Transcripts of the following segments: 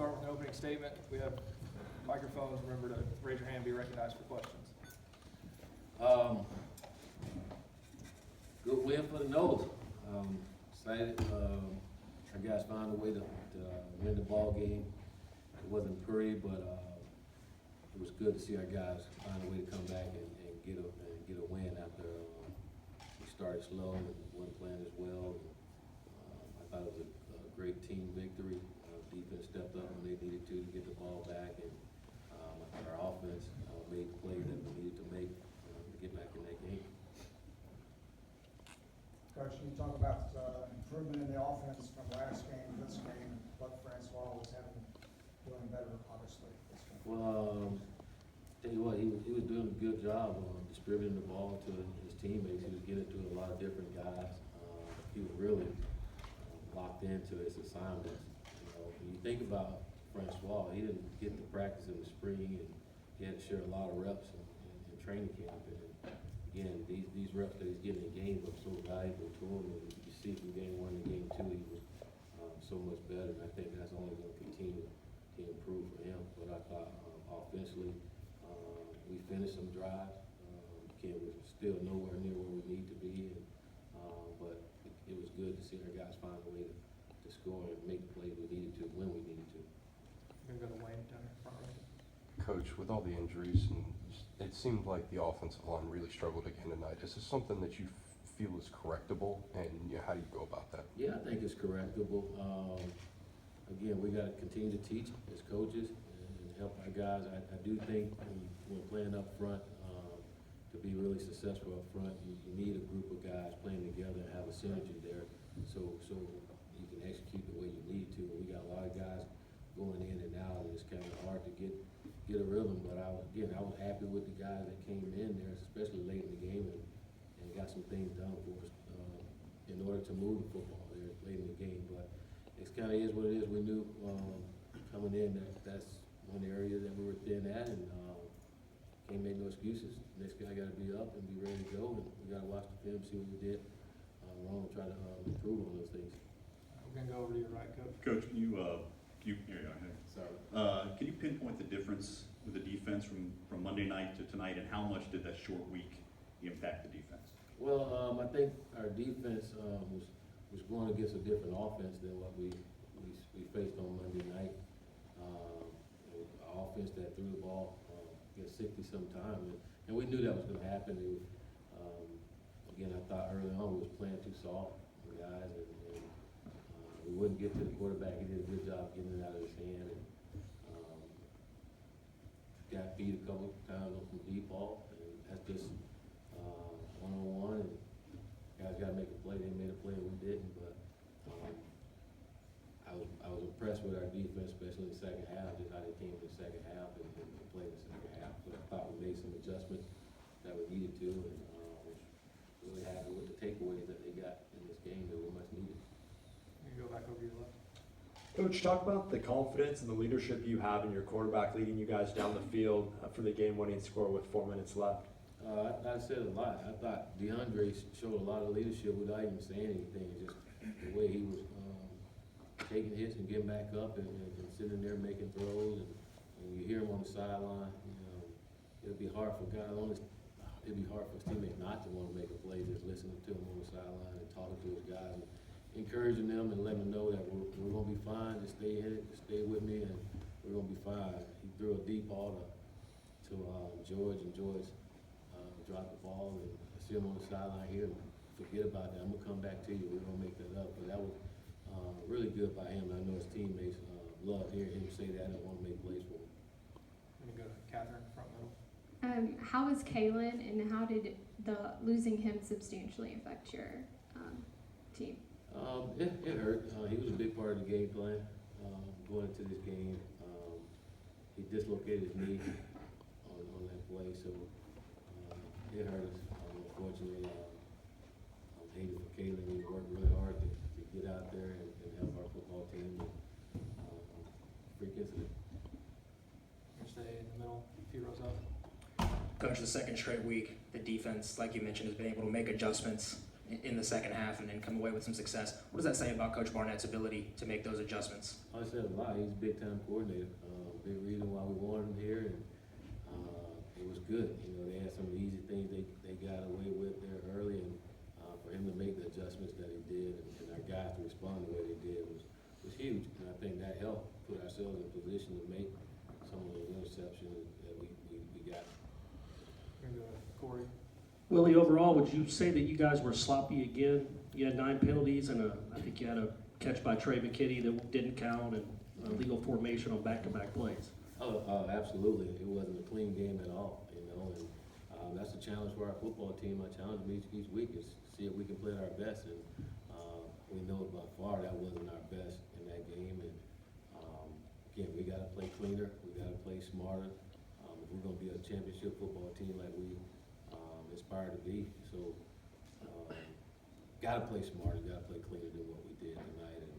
start with an opening statement. We have microphones. Remember to raise your hand and be recognized for questions. Good win for the Noles. Excited. Our guys found a way to win the ball game. It wasn't pretty, but it was good to see our guys find a way to come back and get a win after we started slow and wasn't playing as well. I thought it was a great team victory. Defense stepped up when they needed to get the ball back, and our offense made the plays that we needed to make to get back in that game. Coach, can you talk about improvement in the offense from last game to this game, and what Francois was doing better, obviously, this game? Well, tell you what, he was doing a good job on distributing the ball to his teammates. He was getting it to a lot of different guys. He was really locked into his assignments. When you think about Francois, he didn't get to practice in the spring, and he had to share a lot of reps in training camp. And again, these reps that he's getting in games are so valuable to him. And you see from game 1 to game 2, he was so much better. And I think that's only going to continue to improve for him. But I thought offensively, we finished some drives. Again, we're still nowhere near where we need to be. But it was good to see our guys find a way to score and make the plays we needed to when we needed to. We're going to go to Wayne down in front row. Coach, with all the injuries, and it seemed like the offensive line really struggled again tonight. Is this something that you feel is correctable, and how do you go about that? Yeah, I think it's correctable. Again, we got to continue to teach as coaches and help our guys. I do think when playing up front, to be really successful up front, you need a group of guys playing together and have a synergy there, so you can execute the way you need to. We got a lot of guys going in and out, and it's kind of hard to get a rhythm. But I was happy with the guys that came in there, especially late in the game, and got some things done for us in order to move the football there late in the game. But it kind of is what it is. We knew coming in that's one area that we were thin at, and can't make no excuses. Next guy got to be up and be ready to go, and we got to watch the film, see what we did wrong, and try to improve on those things. We're going to go over to your right, Coach. Coach, can you here you go ahead. Sorry. Can you pinpoint the difference with the defense from Monday night to tonight, and how much did that short week impact the defense? Well, I think our defense was going against a different offense than what we faced on Monday night. An offense that threw the ball 60-some times, and we knew that was going to happen. Again, I thought early on we was playing too soft for guys, and we wouldn't get to the quarterback. He did a good job getting it out of his hand, and got beat a couple times on some deep ball, and that's just one-on-one, and guys got to make a play. They made a play, and we didn't. But I was impressed with our defense, especially in the second half, just how they came in the second half and played in the second half. So I thought we made some adjustments that we needed to, and was really happy with the takeaways that they got in this game that were much needed. You can go back over to your left. Coach, talk about the confidence and the leadership you have in your quarterback leading you guys down the field for the game-winning score with 4 minutes left. I said a lot. I thought DeAndre showed a lot of leadership without even saying anything. Just the way he was taking hits and getting back up and sitting there making throws. And you hear him on the sideline, it'd be hard for guys. It'd be hard for his teammates not to want to make a play. Just listening to him on the sideline and talking to his guys, and encouraging them and letting them know that we're going to be fine. Just stay in it. Just stay with me, and we're going to be fine. He threw a deep ball to George, and George dropped the ball, and I see him on the sideline here. Forget about that. I'm going to come back to you. We're going to make that up. But that was really good by him. I know his teammates loved hearing him say that and want to make plays for him. I'm going to go to Catherine, front middle. How was Kalen, and how did the losing him substantially affect your team? It hurt. He was a big part of the game plan going into this game. He dislocated his knee on that play, so it hurt us. Unfortunately, I'm hating for Kalen. He worked really hard to get out there and help our football team. Freak incident. You're going to stay in the middle, a few rows up. Coach, the second straight week, the defense, like you mentioned, has been able to make adjustments in the second half and then come away with some success. What does that say about Coach Barnett's ability to make those adjustments? I said a lot. He's a big time coordinator. Big reason why we wanted him here, and it was good. You know, they had some easy things they got away with there early, and for him to make the adjustments that he did, and our guys to respond the way they did was huge. And I think that helped put ourselves in a position to make some of those interceptions that we got. We're gonna go to Corey. Willie, overall, would you say that you guys were sloppy again? You had 9 penalties, and I think you had a catch by Trey McKinney that didn't count, and legal formation on back-to-back plays. Oh, absolutely. It wasn't a clean game at all, you know, and that's the challenge for our football team. I challenge them each week is see if we can play at our best, and we know by far that wasn't our best in that game. And again, we got to play cleaner. We got to play smarter. If we're going to be a championship football team like we aspire to be, so got to play smarter. Got to play cleaner than what we did tonight. And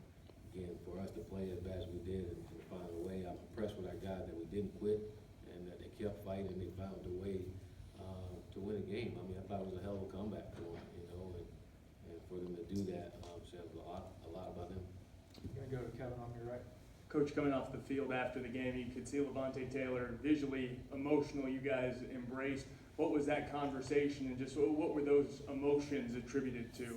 again, for us to play as bad as we did and find a way, I'm impressed with our guys that we didn't quit and that they kept fighting and they found a way to win a game. I mean, I thought it was a hell of a comeback for them, you know, and for them to do that says a lot about them. We're gonna go to Kevin on your right. Coach, coming off the field after the game, you could see Levante Taylor visually emotional. You guys embraced. What was that conversation, and just what were those emotions attributed to?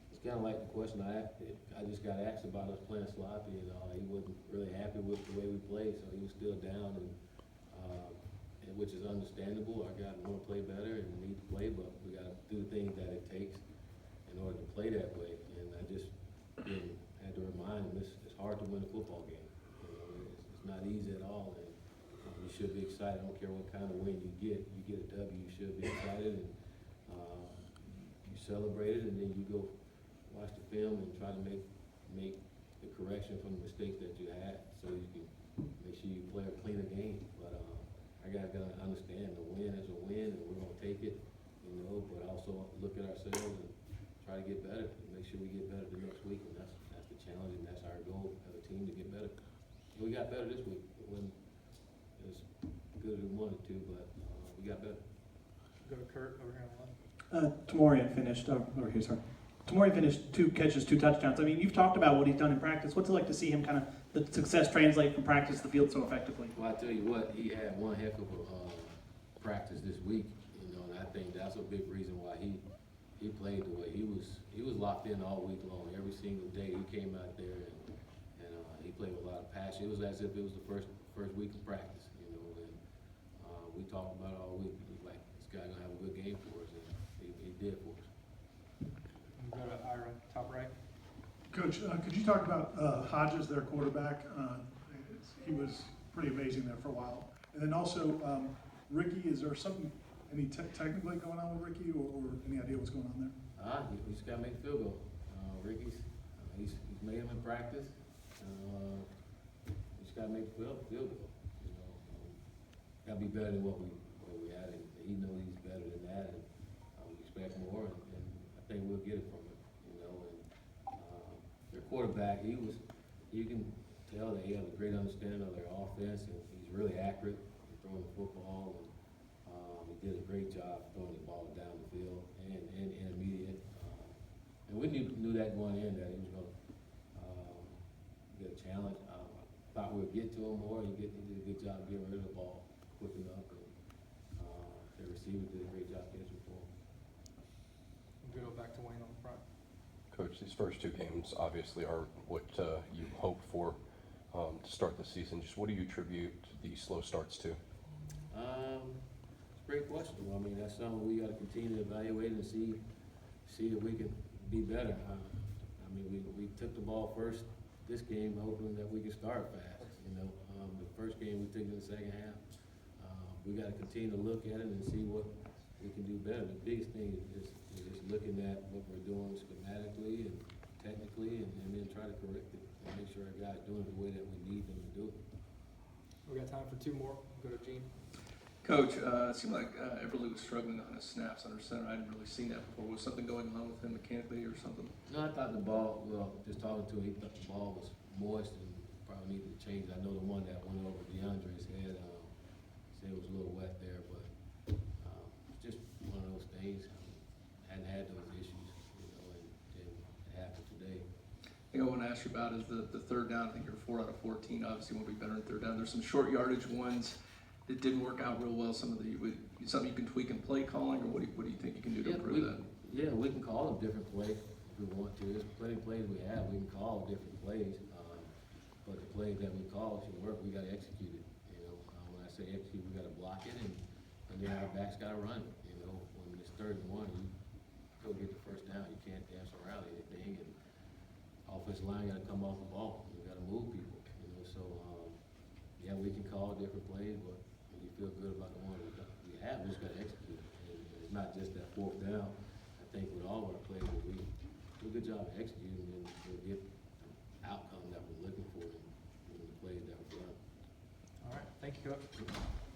It's kind of like the question I just got asked about us playing sloppy, and he wasn't really happy with the way we played, so he was still down, and which is understandable. Our guys want to play better and need to play, but we got to do the things that it takes in order to play that way. And I just had to remind him it's hard to win a football game. You know, it's not easy at all, and you should be excited. I don't care what kind of win you get a W, you should be excited, and you celebrate it, and then you go watch the film and try to make the correction from the mistakes that you had, so you can make sure you play a cleaner game. But I gotta understand the win is a win, and we're gonna take it, you know. But also look at ourselves and try to get better, and make sure we get better the next week. And that's the challenge, and that's our goal as a team to get better. We got better this week. It wasn't as good as we wanted to, but we got better. Go to Kurt over here on the left. Tamorian finished, over here, sorry. Tamorian finished 2 catches, 2 touchdowns. I mean, you've talked about what he's done in practice. What's it like to see him kind of, the success translate from practice to the field so effectively? Well, I tell you what, he had one heck of a practice this week, you know, and I think that's a big reason why he played the way he was locked in all week long. Every single day he came out there and he played with a lot of passion. It was as if it was the first week of practice, you know, and we talked about it all week. He was like, this guy gonna have a good game for us, and he did for us. We'll go to Ira, top right. Coach, could you talk about Hodges, their quarterback? He was pretty amazing there for a while. And then also, Ricky, is there any technically going on with Ricky, or any idea what's going on there? We just gotta make a field goal. Ricky's, he's made him in practice. We just gotta make a field goal. You know, gotta be better than what we had, and he knows he's better than that, and we expect more, and I think we'll get it from him. You know, and their quarterback, you can tell that he has a great understanding of their offense, and he's really accurate in throwing the football. And he did a great job throwing the ball down the field and intermediate. And we knew that going in, that he was going to get a challenge. I thought we would get to him more. He did a good job getting rid of the ball quick enough, and the receiver did a great job catching for him. We'll go back to Wayne on the front. Coach, these first 2 games obviously aren't what you hoped for to start the season. Just what do you attribute these slow starts to? It's a great question. I mean, that's something we got to continue to evaluate and see if we can be better. I mean, we took the ball first this game, hoping that we could start fast. You know, the first game we took it in the second half. We got to continue to look at it and see what we can do better. The biggest thing is just looking at what we're doing schematically and technically, and then try to correct it and make sure our guys doing it the way that we need them to do it. We got time for 2 more. Go to Gene. Coach, it seemed like Everly was struggling on his snaps under center. I hadn't really seen that before. Was something going on with him mechanically or something? No, I thought the ball, just talking to him, he thought the ball was moist and probably needed to change. I know the one that went over DeAndre's head, said it was a little wet there, but it's just one of those things. I hadn't had ask you about is the third down. I think you're 4 out of 14. Obviously, won't be better in third down. There's some short yardage ones that didn't work out real well. Some of something you can tweak in play calling, or what do you think you can do to improve that? Yeah, we can call them different plays if we want to. There's plenty of plays we have. We can call different plays. But the plays that we call should work. We got to execute it. When I say execute, we got to block it, and then our backs got to run it. When it's 3rd and 1, you go get the first down. You can't dance around anything, and offensive line got to come off the ball. We got to move people. So yeah, we can call different plays, but when you feel good about the one we have, we just got to execute it. And it's not just that 4th down. I think with all of our plays, we do a good job of executing, and we'll get the outcome that we're looking for in the plays that we run. All right, thank you, Coach.